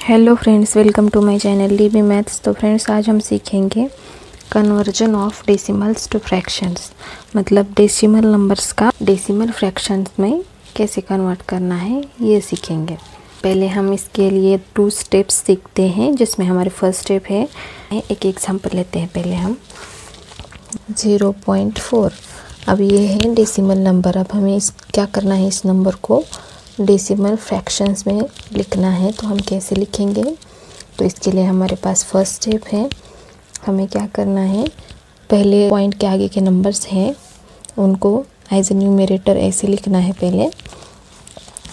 Hello friends, welcome to my channel DB maths. तो friends, आज हम सीखेंगे conversion of decimals to fractions, मतलब डेसिमल नंबर्स का डेसिमल फ्रैक्शंस में कैसे कन्वर्ट करना है ये सीखेंगे। पहले हम इसके लिए 2 स्टेप्स सीखते हैं, जिसमें हमारे फर्स्ट स्टेप है, एक एग्जांपल लेते हैं पहले हम 0.4। अब ये है डेसिमल नंबर। अब हमें क्या करना है, इस नंबर को डेसिमल फ्रैक्शंस में लिखना है। तो हम कैसे लिखेंगे, तो इसके लिए हमारे पास फर्स्ट स्टेप है, हमें क्या करना है, पहले पॉइंट के आगे के नंबर्स हैं उनको एज ए न्यूमरेटर ऐसे लिखना है पहले।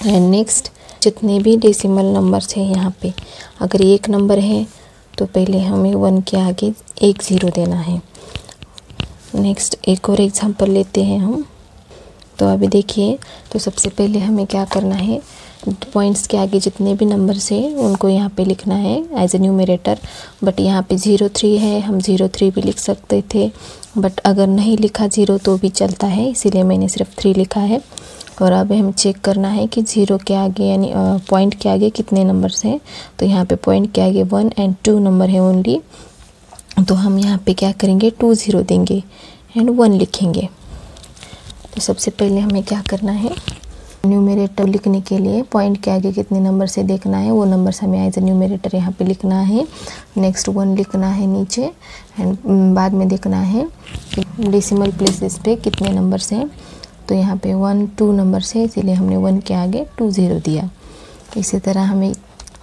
एंड नेक्स्ट जितने भी डेसिमल नंबर्स हैं यहाँ पे, अगर एक नंबर है तो पहले हमें 1 के आगे 1 0 देना है। नेक्स्ट एक और एग्जांपल लेते हैं हम। तो अभी देखिए, तो सबसे पहले हमें क्या करना है, पॉइंट्स के आगे जितने भी नंबर्स हैं उनको यहाँ पे लिखना है एज ए न्यूमरेटर। बट यहाँ पे 03 है, हम 03 भी लिख सकते थे, बट अगर नहीं लिखा 0 तो भी चलता है, इसीलिए मैंने सिर्फ 3 लिखा है। और अब हमें चेक करना है कि 0 के आगे यानी पॉइंट के आगे कितने नंबर्स हैं। तो यहाँ पे पॉइंट के आगे 1 और 2 नंबर है ओनली, तो हम यहाँ पे क्या करेंगे, 2 0 देंगे एंड 1 लिखेंगे। तो सबसे पहले हमें क्या करना है, न्यूमरेटर लिखने के लिए पॉइंट के आगे कितने नंबर से देखना है, वो नंबर्स हमें एज ए न्यूमरेटर यहाँ पे लिखना है। नेक्स्ट 1 लिखना है नीचे एंड बाद में देखना है डेसिमल प्लेसेस पे कितने नंबर्स हैं। तो यहाँ पे 1 2 नंबर्स है, इसीलिए हमने 1 के आगे 2 0 दिया। इसी तरह हमें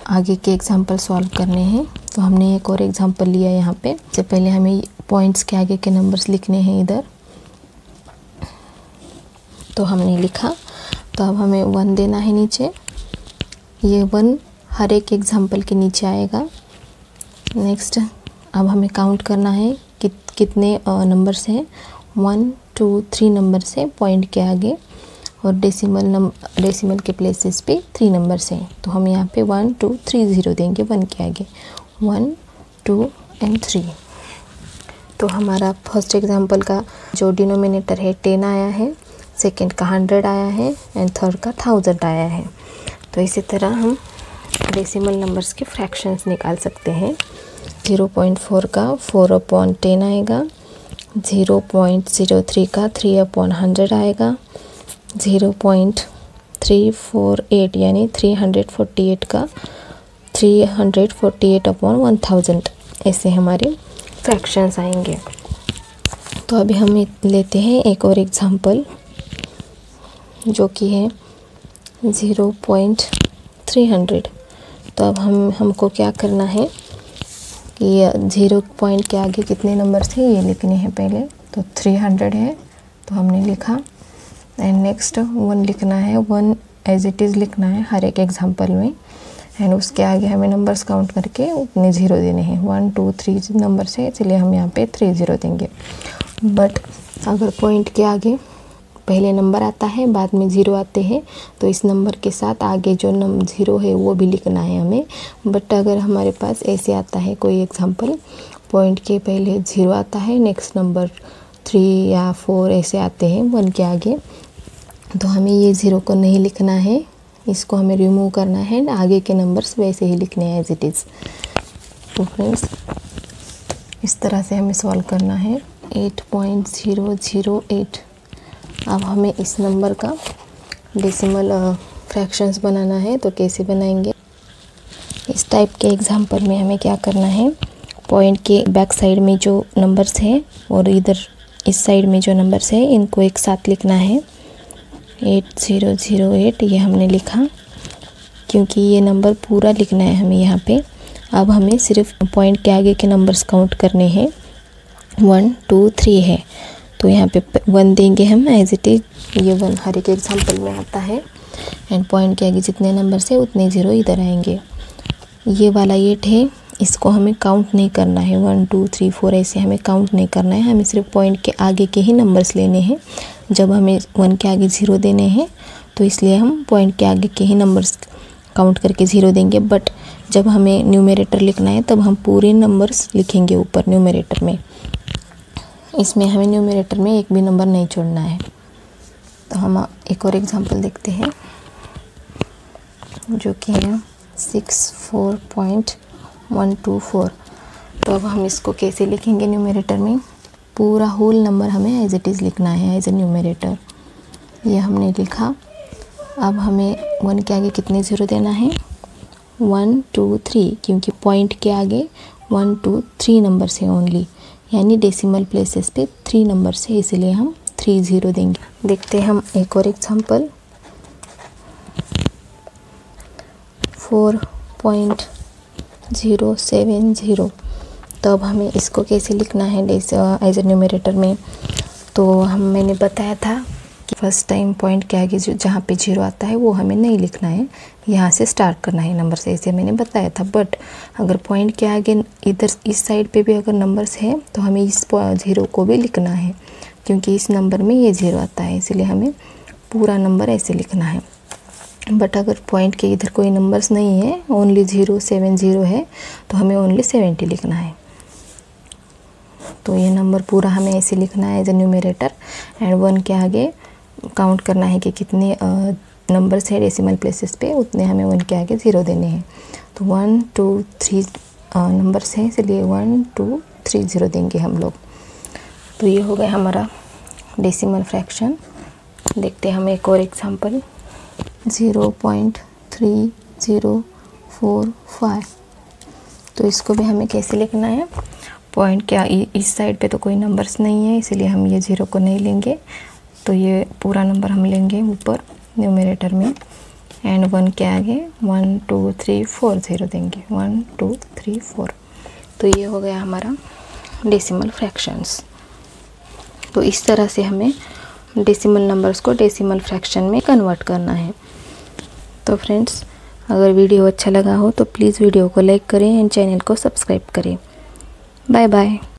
आगे के एग्जाम्पल सॉल्व करने हैं। तो हमने एक और एग्जाम्पल लिया यहाँ पे। सबसे पहले हमें पॉइंट्स के आगे के नंबर्स लिखने हैं इधर, तो हमने लिखा। तो अब हमें 1 देना है नीचे, ये 1 हर एक एग्जाम्पल के नीचे आएगा। नेक्स्ट अब हमें काउंट करना है कि कितने नंबर्स हैं, 1 2 3 नंबर्स हैं पॉइंट के आगे, और डेसिमल के प्लेसेस पे 3 नंबर्स हैं। तो हम यहाँ पे 1 2 3 0 देंगे 1 के आगे, 1 2 एंड 3। तो हमारा फर्स्ट एग्जाम्पल का जो डिनोमिनेटर है 10 आया है, सेकंड का 100 आया है एंड थर्ड का 1000 आया है। तो इसी तरह हम डेसिमल नंबर्स के फ्रैक्शंस निकाल सकते हैं। 0.4 का 4/10 आएगा, 0.03 का 3/100 आएगा, 0.348 यानी 348 का 348/1000, ऐसे हमारे फ्रैक्शंस आएंगे। तो अभी हम लेते हैं एक और एग्जांपल, जो कि है 0.300। तो अब हमको क्या करना है कि 0 पॉइंट के आगे कितने नंबर्स हैं ये लिखने हैं पहले। तो 300 है, तो हमने लिखा। एंड नेक्स्ट 1 लिखना है, 1 एज इट इज़ लिखना है हर एक एग्जांपल में। एंड उसके आगे हमें नंबर्स काउंट करके उतने 0 देने हैं, 1 2 3 नंबर्स है, इसलिए हम यहाँ पे 3 0 देंगे। बट अगर पॉइंट के आगे पहले नंबर आता है बाद में 0 आते हैं, तो इस नंबर के साथ आगे जो 0 है वो भी लिखना है हमें। बट अगर हमारे पास ऐसे आता है कोई एग्जांपल, पॉइंट के पहले 0 आता है, नेक्स्ट नंबर 3 या 4 ऐसे आते हैं 1 के आगे, तो हमें ये 0 को नहीं लिखना है, इसको हमें रिमूव करना है, आगे के नंबर्स वैसे ही लिखने हैं एज इट इज़। तो फ्रेंड्स, इस तरह से हमें सॉल्व करना है 8.008। अब हमें इस नंबर का डेसिमल फ्रैक्शंस बनाना है, तो कैसे बनाएंगे, इस टाइप के एग्जांपल में हमें क्या करना है, पॉइंट के बैक साइड में जो नंबर्स हैं और इधर इस साइड में जो नंबर्स हैं इनको एक साथ लिखना है। 8008 ये हमने लिखा, क्योंकि ये नंबर पूरा लिखना है हमें यहाँ पे। अब हमें सिर्फ पॉइंट के आगे के नंबर्स काउंट करने हैं, 1 2 3 है, तो यहाँ पे 1 देंगे हम एज इट इज, ये 1 हर एक एग्जांपल में आता है। एंड पॉइंट के आगे जितने नंबर्स है उतने 0 इधर आएंगे। ये वाला 8 है, इसको हमें काउंट नहीं करना है, 1 2 3 4 ऐसे हमें काउंट नहीं करना है, हमें सिर्फ पॉइंट के आगे के ही नंबर्स लेने हैं। जब हमें 1 के आगे 0 देने हैं, तो इसलिए हम पॉइंट के आगे के ही नंबर्स काउंट करके 0 देंगे। बट जब हमें न्यूमरेटर लिखना है तब हम पूरे नंबर्स लिखेंगे ऊपर न्यूमरेटर में, इसमें हमें न्यूमरेटर में एक भी नंबर नहीं छोड़ना है। तो हम एक और एग्जांपल देखते हैं, जो कि है 64.124। तो अब हम इसको कैसे लिखेंगे न्यूमरेटर में? पूरा होल नंबर हमें एज इट इज़ लिखना है एज ए न्यूमरेटर। ये हमने लिखा। अब हमें 1 के आगे कितने ज़ीरो देना है? 1 2 3, क्योंकि पॉइंट के आगे 1 2 3 नंबर से ओनली, यानी डेसिमल प्लेसेस पे 3 नंबर से, इसीलिए हम 3 ज़ीरो देंगे। देखते हैं हम एक और एग्जांपल। 4.070। तो अब हमें इसको कैसे लिखना है एज ए न्यूमरेटर में? तो मैंने बताया था कि फर्स्ट टाइम पॉइंट के आगे जो जहाँ पे 0 आता है वो हमें नहीं लिखना है, यहाँ से स्टार्ट करना है नंबर से, ऐसे मैंने बताया था। बट अगर पॉइंट के आगे इधर इस साइड पे भी अगर नंबर्स है तो हमें इस 0 को भी लिखना है, क्योंकि इस नंबर में ये 0 आता है, इसलिए हमें पूरा नंबर ऐसे लिखना है। बट अगर पॉइंट के इधर कोई नंबर्स नहीं है, ओनली 070 है, तो हमें ओनली 70 लिखना है। तो ये नंबर पूरा हमें ऐसे लिखना है एज ए न्यूमरेटर, एंड 1 के आगे काउंट करना है कि कितने नंबर्स है डेसिमल प्लेसेस पे, उतने हमें 1 के आगे 0 देने हैं। तो 1 2 3 नंबर्स हैं, इसलिए 1 2 3 0 देंगे हम लोग। तो ये हो गया हमारा डेसिमल फ्रैक्शन। देखते हैं हम एक और एग्जांपल। 0.3045। तो इसको भी हमें कैसे लिखना है? पॉइंट क्या इस साइड पे तो कोई नंबर्स नहीं है, इसीलिए हम ये 0 को नहीं लेंगे, तो ये पूरा नंबर हम लेंगे ऊपर न्यूमरेटर में, एंड 1 के आगे 1 2 3 4 0 देंगे, 1 2 3 4। तो ये हो गया हमारा डेसिमल फ्रैक्शंस। तो इस तरह से हमें डेसिमल नंबर्स को डेसिमल फ्रैक्शन में कन्वर्ट करना है। तो फ्रेंड्स, अगर वीडियो अच्छा लगा हो तो प्लीज़ वीडियो को लाइक करें एंड चैनल को सब्सक्राइब करें। Bye bye.